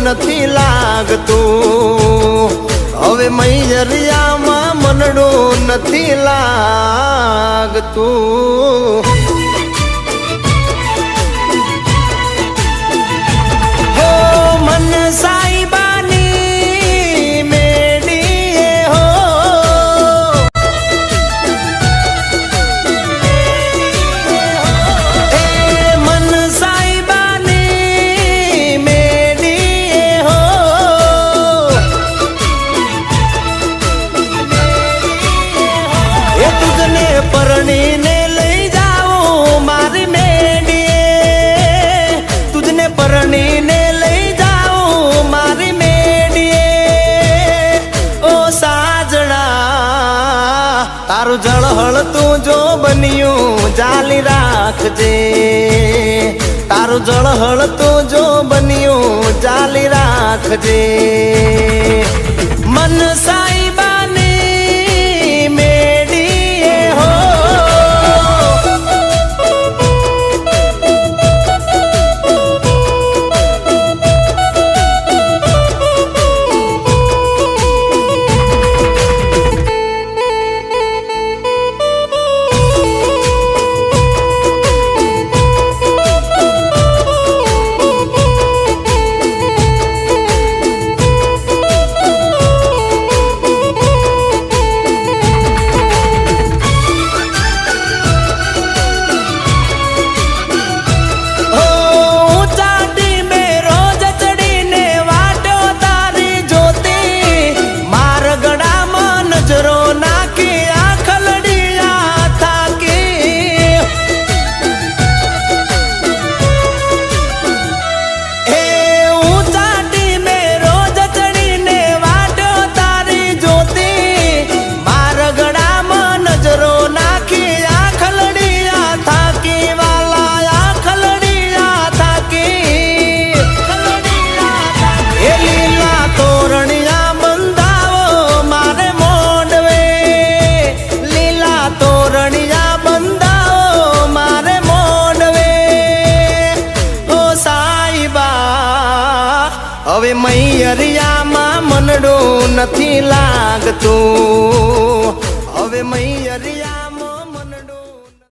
નથી લાગતું, હવે મૈયરિયામાં મનડું નથી લાગતું. હો મન સાઈબાની મેડીએ હો, એ મન સાઈબાની મેડીએ હો, એ તુજને પરણીને લઈ જાઉં મારી મેડીએ, તુજને પરણીને લઈ જાઉં મારી મેડીએ. ઓ સાજણા તારું જળહળ તું જો બન્યું જાલી રાખજે, તારું જળહળ તું જો બન્યું જાલી રાખજે. મન સાઈબાની મેડીએ હો, હવે મૈયરિયામાં મનડું નથી લાગતું, હવે મૈયરિયા